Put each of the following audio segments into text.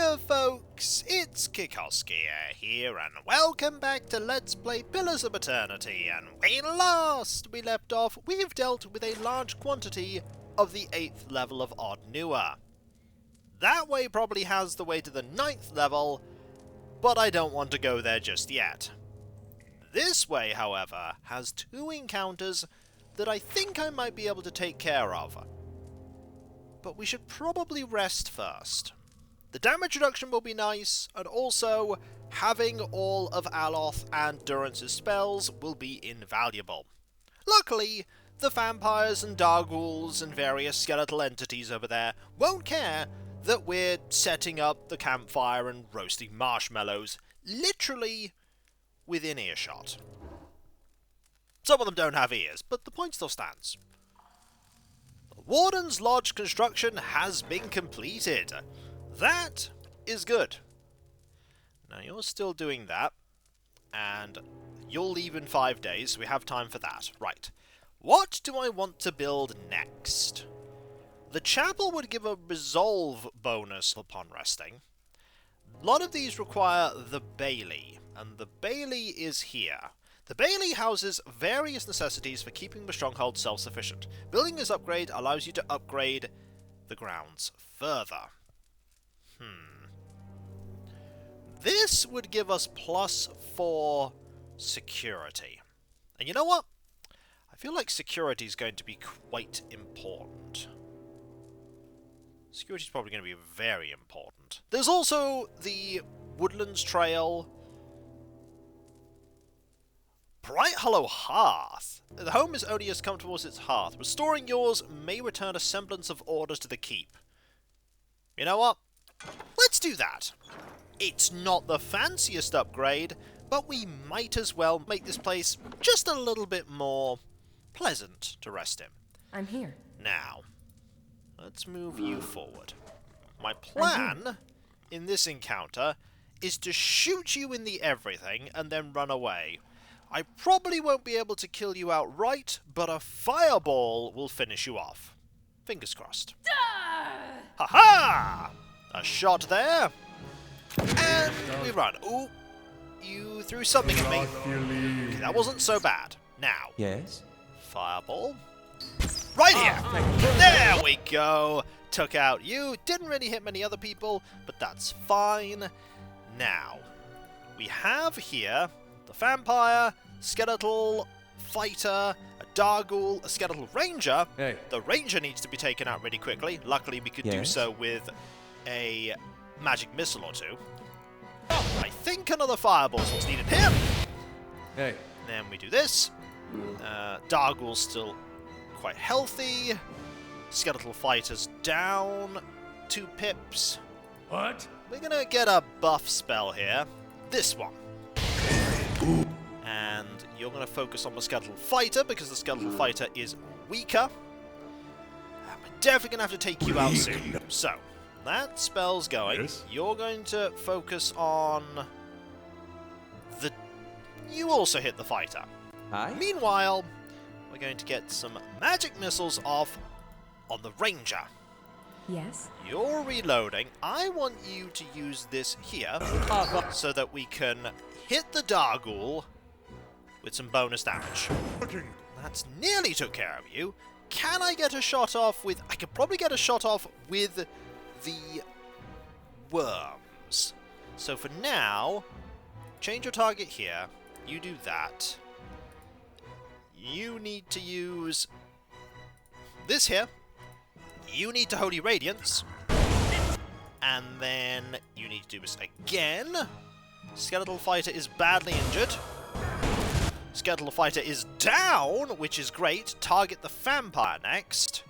Hiya folks, it's Kikoskia here, and welcome back to Let's Play Pillars of Eternity. And when last we left off, we've dealt with a large quantity of the 8th level of Od Nua. That way probably has the way to the 9th level, but I don't want to go there just yet. This way, however, has 2 encounters that I think I might be able to take care of. But we should probably rest first. The damage reduction will be nice, and also having all of Aloth and Durance's spells will be invaluable. Luckily, the vampires and Darghouls and various skeletal entities over there won't care that we're setting up the campfire and roasting marshmallows literally within earshot. Some of them don't have ears, but the point still stands. The Warden's Lodge construction has been completed. That is good. Now you're still doing that, and you'll leave in 5 days, so we have time for that. Right. What do I want to build next? The chapel would give a resolve bonus upon resting. A lot of these require the Bailey, and the Bailey is here. The Bailey houses various necessities for keeping the Stronghold self-sufficient. Building this upgrade allows you to upgrade the grounds further. This would give us +4 security. And you know what? I feel like security is going to be quite important. Security is probably going to be very important. There's also the Woodlands Trail. Bright Hollow Hearth. The home is only as comfortable as its hearth. Restoring yours may return a semblance of order to the keep. You know what? Let's do that. It's not the fanciest upgrade, but we might as well make this place just a little bit more pleasant to rest in. I'm here. Now, let's move you forward. My plan in this encounter is to shoot you in the everything and then run away. I probably won't be able to kill you outright, but a fireball will finish you off. Fingers crossed. Ha-ha! A shot there. And we run. Ooh, you threw something at me. Okay, that wasn't so bad. Now. Yes? Fireball. Right here. There we go. Took out you. Didn't really hit many other people, but that's fine. Now, we have here the vampire, skeletal fighter, a Darghoul, a skeletal ranger. Hey. The ranger needs to be taken out really quickly. Luckily, we could do so with a magic missile or 2. I think another fireball is what's needed here. Hey. Then we do this. Darghoul's still quite healthy. Skeletal fighter's down 2 pips. What? We're gonna get a buff spell here. This one. And you're gonna focus on the skeletal fighter because the skeletal fighter is weaker. We're definitely gonna have to take you out soon. So, that spell's going. Yes. You're going to focus on the... You also hit the fighter. Aye? Meanwhile, we're going to get some magic missiles off on the ranger. Yes? You're reloading. I want you to use this here so that we can hit the Darghoul with some bonus damage. That's nearly took care of you. Can I get a shot off with... I could probably get a shot off with the worms. So for now, change your target here. You do that. You need to use this here. You need to Holy Radiance. And then you need to do this again. Skeletal Fighter is badly injured. Skeletal Fighter is down, which is great. Target the vampire next.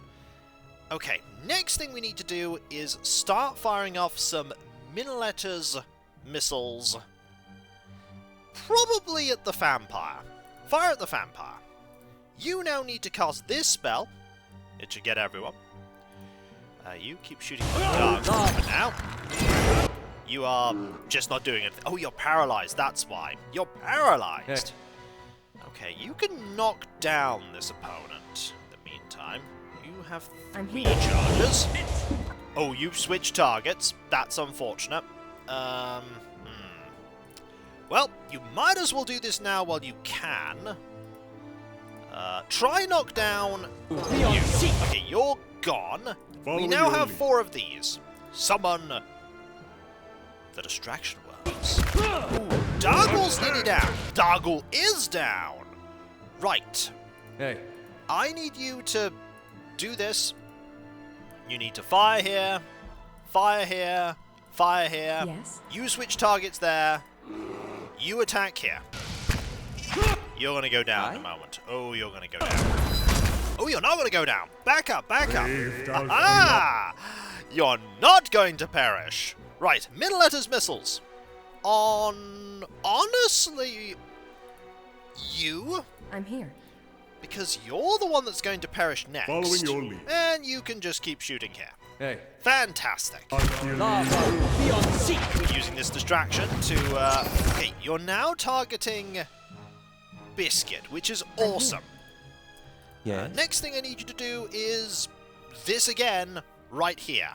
Okay, next thing we need to do is start firing off some Minoletter's missiles. Probably at the vampire. Fire at the vampire. You now need to cast this spell. It should get everyone. You keep shooting the dark for now. You are just not doing it. Oh, you're paralyzed. That's why. You're paralyzed. Okay, you can knock down this opponent. In the meantime, you have 3 charges. Oh, you've switched targets. That's unfortunate. Well, you might as well do this now while you can. Try knock down you. Okay, you're gone. We now have 4 of these. Summon the distraction words. Ooh, Dargul's nearly down. Dargul is down. Right. Hey. I need you to do this. You need to fire here, fire here, fire here. Yes. You switch targets there. You attack here. You're going to go down in a moment. Oh, you're going to go down. Oh, you're not going to go down. Back up, back up. Ah! You're not going to perish. Right, middle letters missiles. Honestly, you? I'm here. Because you're the one that's going to perish next. Following your lead. And you can just keep shooting here. Hey. Fantastic. We're using this distraction to... okay, you're now targeting Biscuit, which is awesome. Yeah. Next thing I need you to do is this again, right here.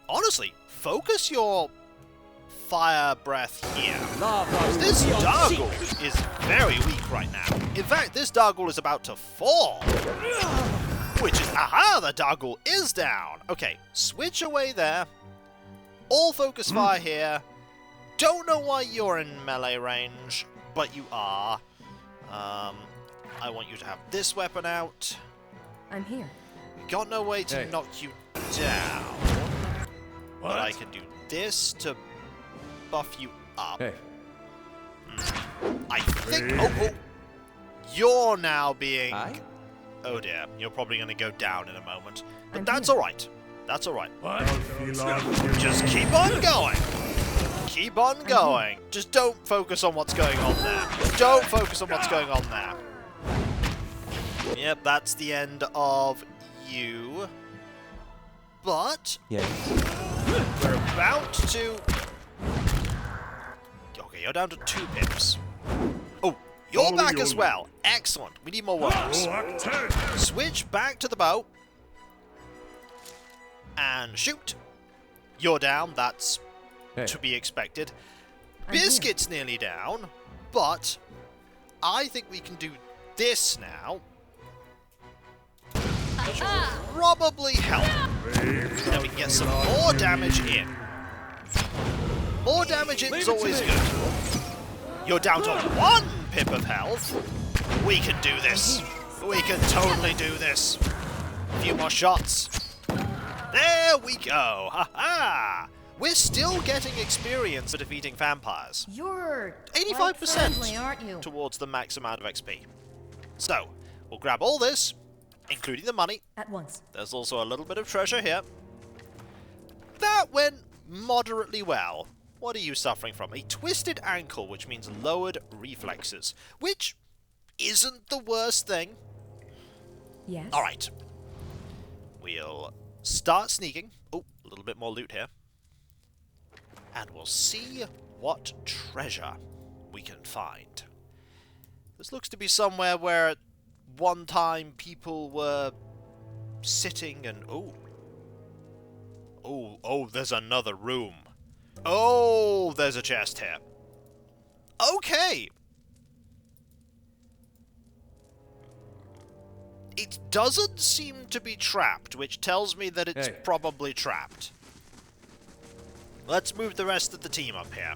Honestly, focus your fire breath here. This Dargul is very weak right now. In fact, this Dargul is about to fall. Which is, aha, the Dargul is down. Okay, switch away there. All focus fire here. Don't know why you're in melee range, but you are. I want you to have this weapon out. I'm here. Got no way to Hey. knock you down. But I can do this to buff you up. Hey. I think... Oh, you're now being... Aye? Oh dear, you're probably going to go down in a moment. But I'm that's here. alright. That's alright. What? Just keep on going. Keep on going. Just don't focus on what's going on there. Don't focus on what's going on there. Yep, that's the end of you. But Yes. we're about to... Okay, you're down to 2 pips. Oh, you're Following back your as well. Excellent. We need more worms. Switch back to the bow. And shoot. You're down. That's Hey. to be expected. I'm here. Biscuit's nearly down, but I think we can do this now. Which will probably help. Then we can get some more damage in. More damage in is always good. You're down to 1 pip of health. We can do this. We can totally do this. A few more shots. There we go. Ha ha! We're still getting experience for defeating vampires. You're 85% friendly, aren't you? towards the max amount of XP. So, we'll grab all this, including the money. At once. There's also a little bit of treasure here. That went moderately well. What are you suffering from? A twisted ankle, which means lowered reflexes, which isn't the worst thing. Yes. Alright. We'll start sneaking. Oh, a little bit more loot here. And we'll see what treasure we can find. This looks to be somewhere where at one time people were sitting and... Oh, there's another room. Oh, there's a chest here. Okay. It doesn't seem to be trapped, which tells me that it's Hey. probably trapped. Let's move the rest of the team up here.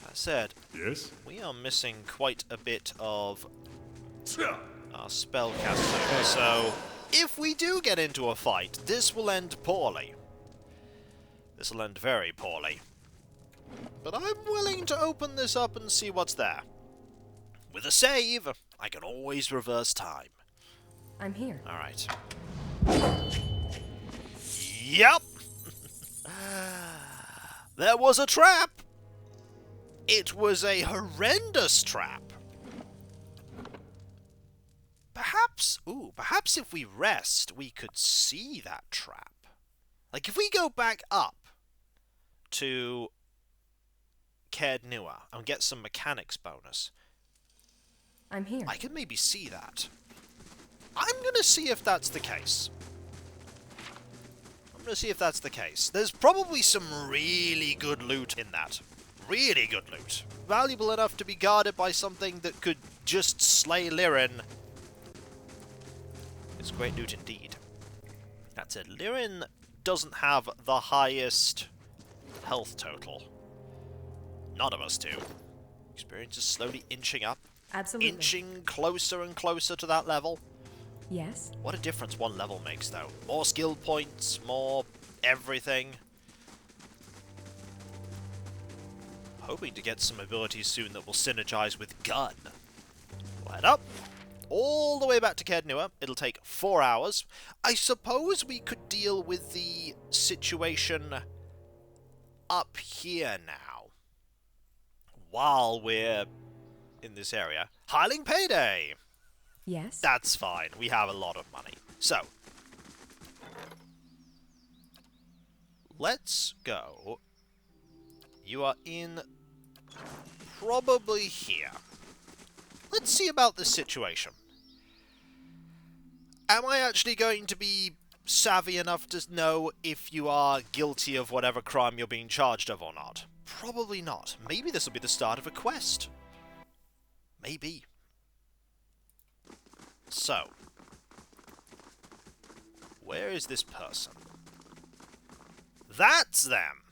That said, Yes? we are missing quite a bit of our spellcaster, so if we do get into a fight, this will end poorly. This will end very poorly. But I'm willing to open this up and see what's there. With a save, I can always reverse time. I'm here. Alright. Yup! There was a trap! It was a horrendous trap. Perhaps if we rest, we could see that trap. Like, if we go back up to Od Nua and get some mechanics bonus, I'm here. I could maybe see that. I'm gonna see if that's the case. gonna see if that's the case. There's probably some really good loot in that. Really good loot. Valuable enough to be guarded by something that could just slay Lirin. It's great loot indeed. That said, Lirin doesn't have the highest health total. None of us do. Experience is slowly inching up. Absolutely. Inching closer and closer to that level. Yes? What a difference one level makes, though. More skill points, more everything. Hoping to get some abilities soon that will synergize with gun. We'll head up. All the way back to Od Nua. It'll take 4 hours. I suppose we could deal with the situation up here now. While we're in this area. Hiling Payday! Yes? That's fine. We have a lot of money. So, let's go. You are in probably here. Let's see about this situation. Am I actually going to be savvy enough to know if you are guilty of whatever crime you're being charged of or not? Probably not. Maybe this will be the start of a quest. Maybe. So, where is this person? That's them!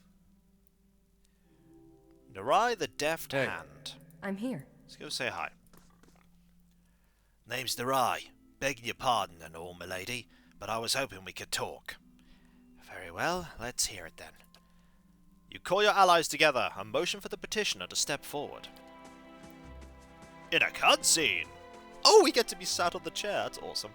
Narai the Deft Hey. Hand. I'm here. Let's go say hi. Name's Narai. Begging your pardon and all, milady, but I was hoping we could talk. Very well, let's hear it then. You call your allies together and motion for the petitioner to step forward. In a cutscene! Oh, we get to be sat on the chair. That's awesome.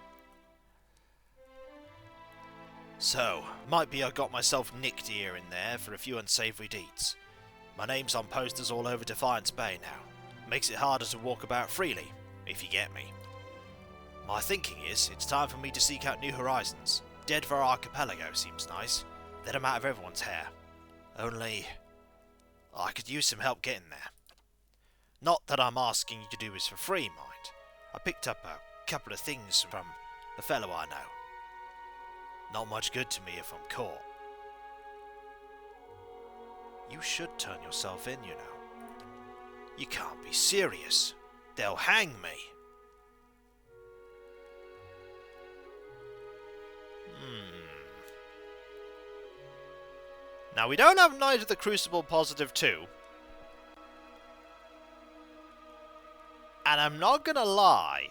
So, might be I got myself nicked here and there for a few unsavory deeds. My name's on posters all over Defiance Bay now. Makes it harder to walk about freely, if you get me. My thinking is, it's time for me to seek out new horizons. Dead for Archipelago seems nice. Then I'm out of everyone's hair. Only, I could use some help getting there. Not that I'm asking you to do this for free, mind. I picked up a couple of things from a fellow I know. Not much good to me if I'm caught. You should turn yourself in, you know. You can't be serious. They'll hang me. Now, we don't have Knight of the Crucible Positive 2. And I'm not gonna lie,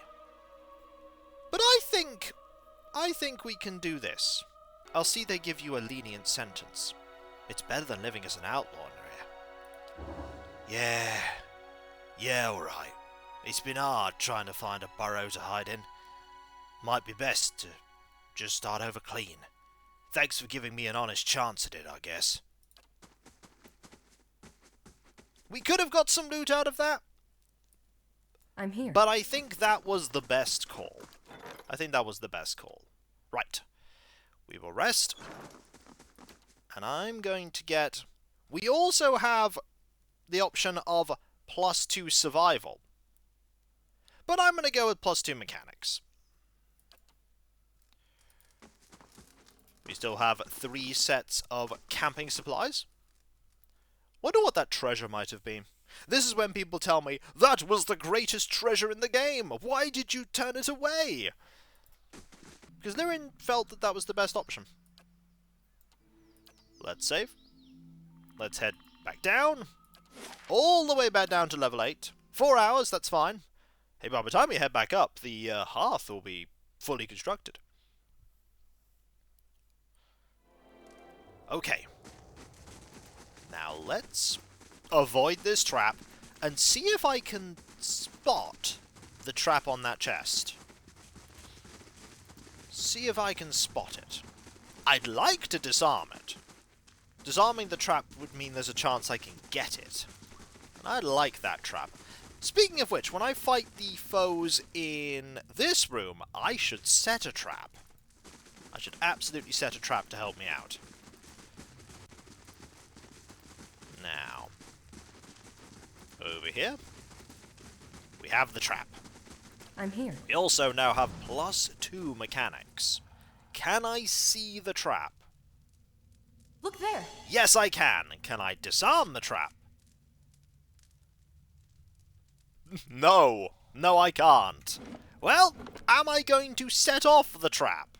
but I think we can do this. I'll see they give you a lenient sentence. It's better than living as an outlaw here. Yeah, alright. It's been hard trying to find a burrow to hide in. Might be best to just start over clean. Thanks for giving me an honest chance at it, I guess. We could have got some loot out of that. I'm here. But I think that was the best call. Right. We will rest. And I'm going to get... We also have the option of +2 survival. But I'm going to go with +2 mechanics. We still have 3 sets of camping supplies. Wonder what that treasure might have been. This is when people tell me, that was the greatest treasure in the game! Why did you turn it away? Because Lirin felt that that was the best option. Let's save. Let's head back down. All the way back down to level 8. 4 hours, that's fine. Hey, by the time we head back up, the hearth will be fully constructed. Okay. Now let's avoid this trap and see if I can spot the trap on that chest. See if I can spot it. I'd like to disarm it. Disarming the trap would mean there's a chance I can get it. And I'd like that trap. Speaking of which, when I fight the foes in this room, I should set a trap. I should absolutely set a trap to help me out. Now, over here, we have the trap. I'm here. We also now have +2 mechanics. Can I see the trap? Look there. Yes, I can. Can I disarm the trap? No. No, I can't. Well, am I going to set off the trap?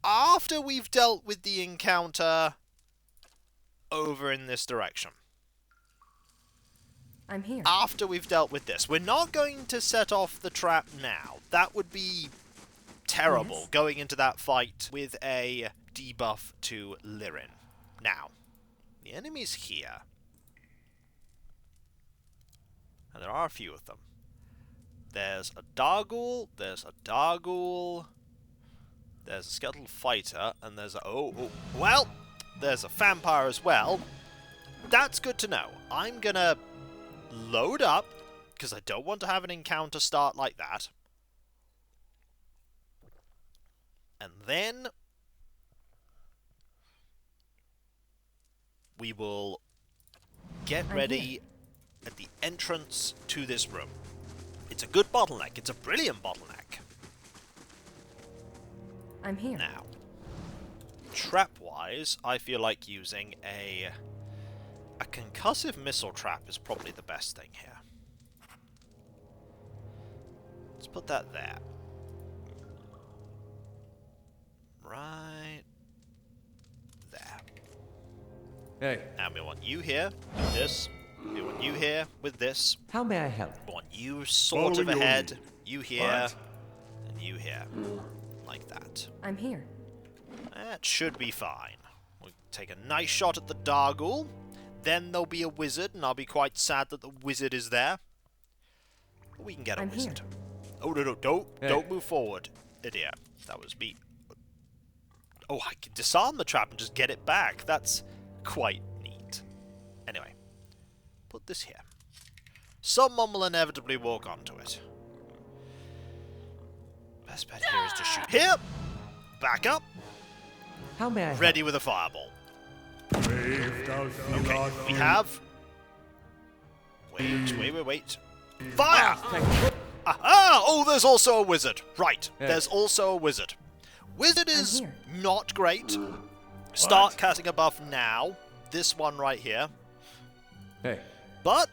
After we've dealt with the encounter over in this direction. I'm here. After we've dealt with this. We're not going to set off the trap now. That would be terrible, Yes. going into that fight with a debuff to Lirin. Now, the enemy's here. And there are a few of them. There's a Dargul, there's a Dargul, there's a Skeletal Fighter, and there's a... well, there's a Vampire as well. That's good to know. I'm gonna load up, because I don't want to have an encounter start like that. And then we will get ready at the entrance to this room. It's a good bottleneck. It's a brilliant bottleneck. I'm here. Now, trap-wise, I feel like using a concussive missile trap is probably the best thing here. Let's put that there. Right there. Hey. And we want you here with this. We want you here with this. How may I help? We want you sort of Following your ahead. lead. You here. And you here. Like that. I'm here. That should be fine. We'll take a nice shot at the Dargul. Then there'll be a wizard, and I'll be quite sad that the wizard is there. But we can get a I'm here. wizard. Oh, no, don't move forward, idiot. That was me. Oh, I can disarm the trap and just get it back. That's quite neat. Anyway, put this here. Someone will inevitably walk onto it. Best bet here is to shoot here. Back up. How may I help? Ready with a fireball. Okay, we have... Wait. Fire! Aha! Oh, there's also a wizard. Right, there's also a wizard. Wizard is here. not great. Start casting a buff now. This one right here. Hey. But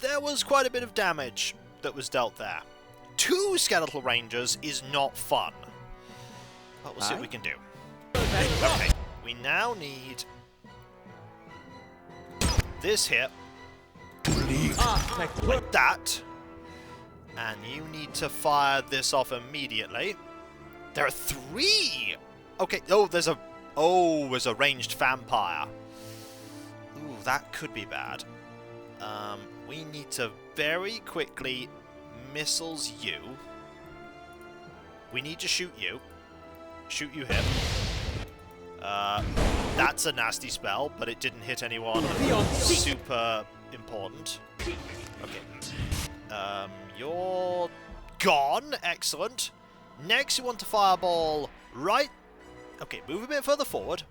there was quite a bit of damage that was dealt there. 2 skeletal rangers is not fun. But we'll see what we can do. Okay, we now need this here. Like that. And you need to fire this off immediately. There are 3! Okay, there's a ranged vampire. Ooh, that could be bad. We need to very quickly missiles you. We need to shoot you. Shoot you here. That's a nasty spell, but it didn't hit anyone super important. Okay. You're gone. Excellent. Next, you want to fireball right... Okay, move a bit further forward.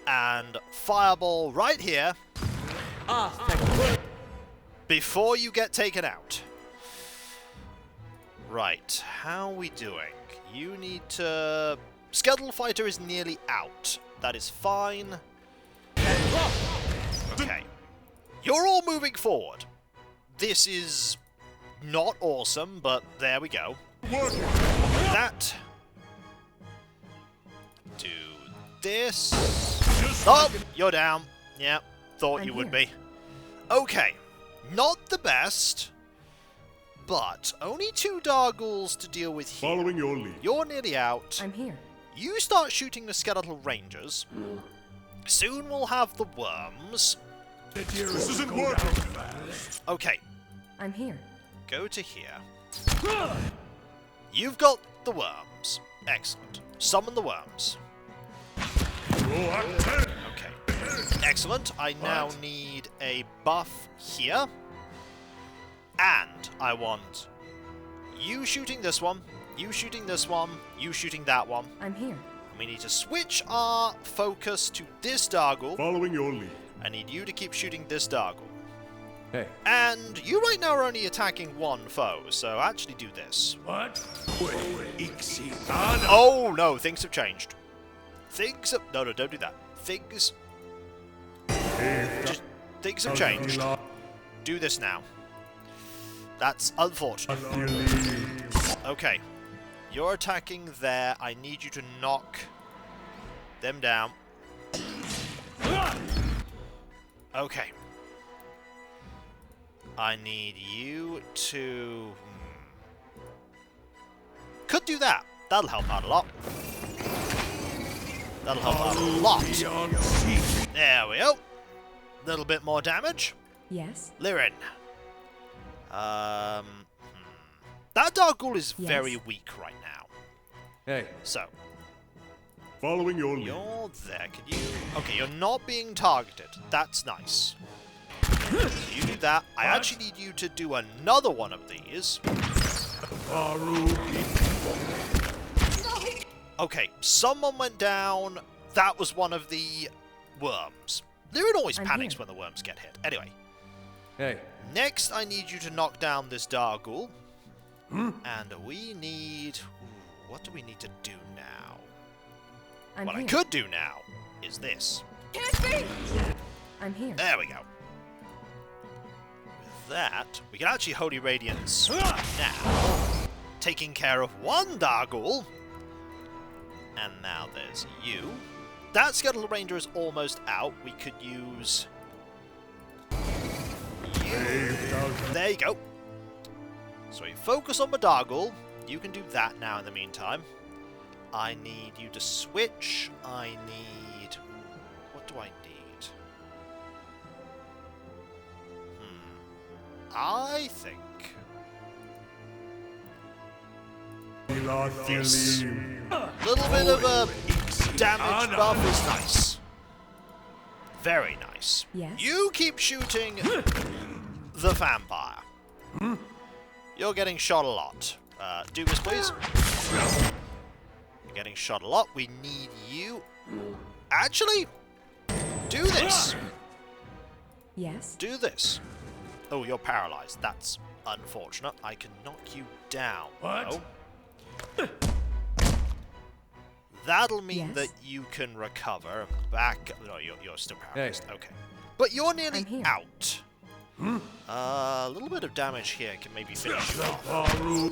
And fireball right here. Before you get taken out. Right, how are we doing? You need to... Skeletal Fighter is nearly out. That is fine. Okay. You're all moving forward. This is not awesome, but there we go. That. Do this. Oh, you're down. Yeah, thought you would be. Okay, not the best, but only 2 Darguls to deal with here. Following your lead. You're nearly out. I'm here. You start shooting the skeletal rangers. Soon we'll have the worms. This isn't working. Okay, I'm here. go to here. You've got the worms. Excellent. Summon the worms. Okay. Excellent. I now need a buff here. And I want you shooting this one, you shooting this one, you shooting that one. I'm here. We need to switch our focus to this Dargul. Following your lead. I need you to keep shooting this Dargul. Hey. And you right now are only attacking 1 foe, so actually do this. What? Oh no, things have changed. Things have... No, don't do that. Things have changed. Do this now. That's unfortunate. Okay. You're attacking there. I need you to knock them down. Okay. I need you to... Could do that. That'll help out a lot. That'll help out a lot. There we go. Little bit more damage. Yes. Lirin. That Dark Ghoul is Yes. very weak right now. Hey. So, Following your lead. you're there. Can you... Okay, you're not being targeted. That's nice. So you do that. I actually need you to do another one of these. Okay, someone went down. That was one of the worms. Lirin always I'm panics here. when the worms get hit. Anyway, Hey. next I need you to knock down this Dark Ghoul. And we need... Ooh, what do we need to do now? I'm What here. I could do now is this. I'm here. There we go. With that, we can actually Holy Radiance now. Taking care of one Dark Ghoul. And now there's you. That Skeletal Ranger is almost out. We could use... you. There you go. So we focus on the Dark Ghoul. You can do that now in the meantime. I need you to switch. I need... What do I need? I think... this. Little bit of a damage buff is nice. Very nice. Yes. You keep shooting the vampire. You're getting shot a lot. Do this, please. You're getting shot a lot. We need you. Actually, do this. Yes. Do this. Oh, you're paralyzed. That's unfortunate. I can knock you down. What? though. That'll mean Yes. that you can recover back. No, you're still paralyzed. Hey. Okay. But you're nearly I'm here. out. A little bit of damage here can maybe finish you off.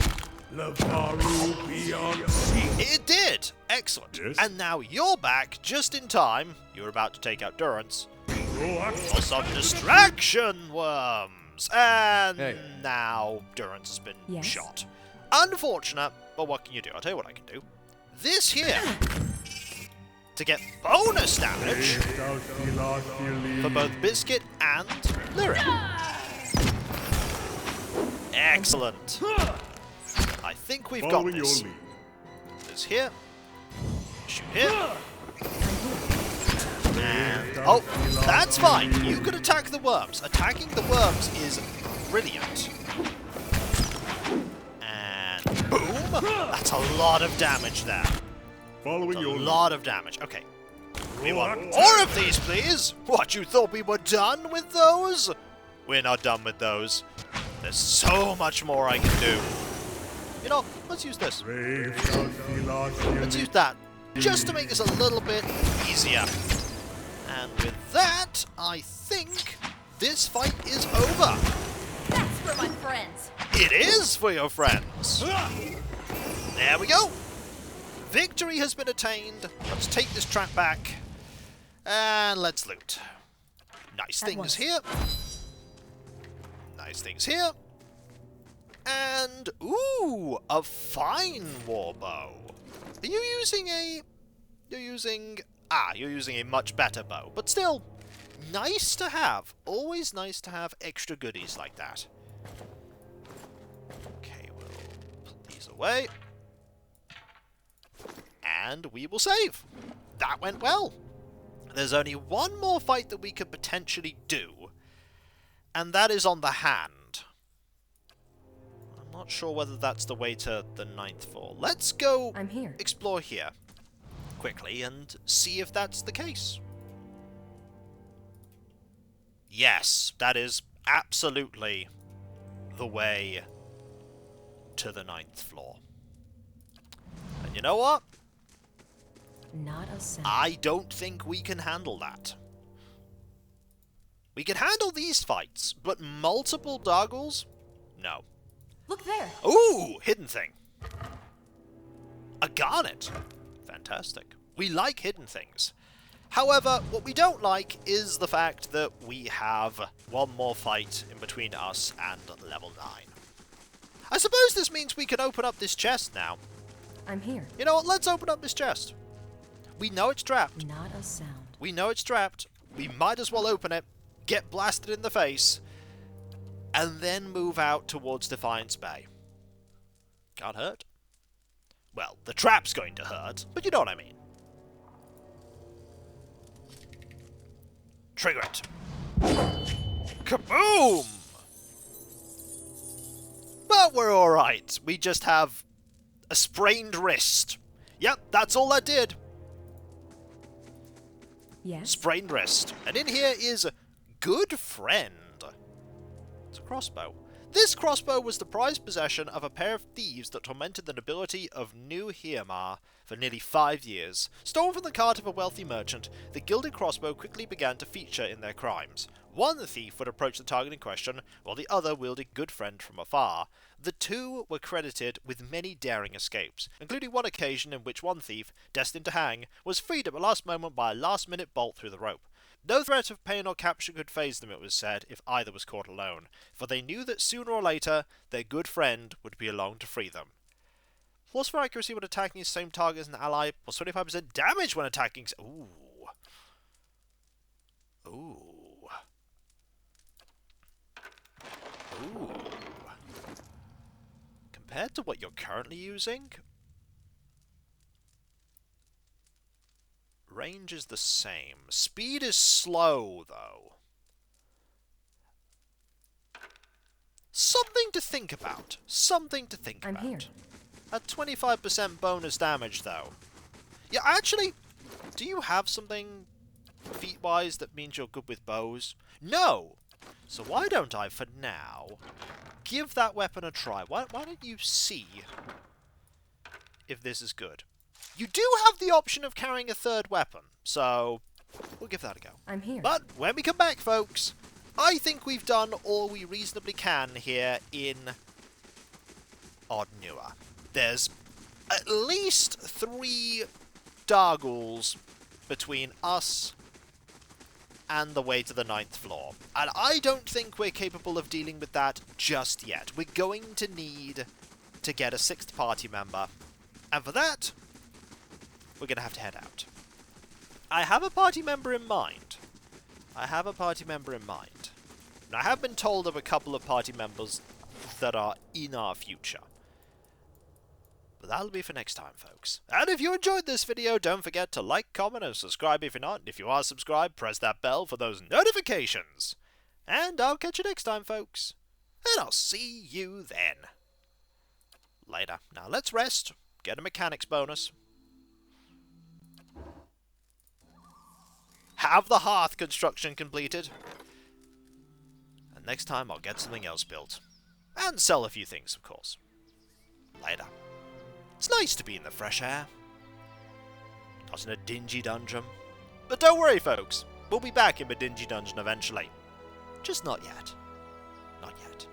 It did! Excellent. Yes? And now you're back just in time. You're about to take out Durance for some distraction worms. And Hey. now Durance has been Yes. shot. Unfortunate, but what can you do? I'll tell you what I can do. This here, to get bonus damage for both Biscuit and Lyric. Excellent. I think we've got Following your this. lead. This here. Shoot here. And, oh, that's fine. You can attack the worms. Attacking the worms is brilliant. And boom. That's a lot of damage there. Following A your lead. lot of damage. Okay. We want more of these, please. What, you thought we were done with those? We're not done with those. There's so much more I can do. You know, let's use this. Let's use that. Just to make this a little bit easier. And with that, I think this fight is over. That's for my friends. It is for your friends. There we go. Victory has been attained. Let's take this trap back. And let's loot. Nice At things once. here. Nice things here. And, ooh, a fine warbow. Are you using a... You're using a much better bow. But still, nice to have. Always nice to have extra goodies like that. Okay, we'll put these away. And we will save. That went well. There's only one more fight that we could potentially do. And that is on the hand. I'm not sure whether that's the way to the 9th floor. Let's go I'm here. explore here quickly and see if that's the case. Yes, that is absolutely the way to the 9th floor. And you know what? Not a sound. I don't think we can handle that. We can handle these fights, but multiple doggles? No. Look there. Ooh, hidden thing. A garnet. Fantastic. We like hidden things. However, what we don't like is the fact that we have one more fight in between us and level 9. I suppose this means we can open up this chest now. I'm here. You know what? Let's open up this chest. We know it's trapped. Not a sound. We know it's trapped. We might as well open it, get blasted in the face, and then move out towards Defiance Bay. Can't hurt. Well, the trap's going to hurt, but you know what I mean. Trigger it. Kaboom! But we're alright. We just have a sprained wrist. Yep, that's all that did. Yes. Sprained wrist. And in here is Good Friend. It's a crossbow. This crossbow was the prized possession of a pair of thieves that tormented the nobility of New Hiamar for nearly 5 years. Stolen from the cart of a wealthy merchant, the gilded crossbow quickly began to feature in their crimes. One thief would approach the target in question, while the other wielded Good Friend from afar. The two were credited with many daring escapes, including one occasion in which one thief, destined to hang, was freed at the last moment by a last-minute bolt through the rope. No threat of pain or capture could faze them, it was said, if either was caught alone, for they knew that sooner or later their good friend would be along to free them. Plus for accuracy when attacking the same target as an ally, plus 25% damage when attacking... Ooh. Ooh. Ooh. Compared to what you're currently using, range is the same. Speed is slow, though. Something to think about. Something to think I'm about. here. At 25% bonus damage, though. Yeah, actually, do you have something feat-wise that means you're good with bows? No! So why don't I, for now, give that weapon a try? Why don't you see if this is good? You do have the option of carrying a third weapon, so we'll give that a go. I'm here. But when we come back, folks, I think we've done all we reasonably can here in Od Nua. There's at least 3 Dargles between us and the way to the 9th floor. And I don't think we're capable of dealing with that just yet. We're going to need to get a 6th party member. And for that, we're going to have to head out. I have a party member in mind. And I have been told of a couple of party members that are in our future. But that'll be for next time, folks. And if you enjoyed this video, don't forget to like, comment, and subscribe if you're not. And if you are subscribed, press that bell for those notifications. And I'll catch you next time, folks. And I'll see you then. Later. Now let's rest, get a mechanics bonus. Have the hearth construction completed. And next time I'll get something else built. And sell a few things, of course. Later. It's nice to be in the fresh air. Not in a dingy dungeon. But don't worry, folks. We'll be back in the dingy dungeon eventually. Just not yet. Not yet.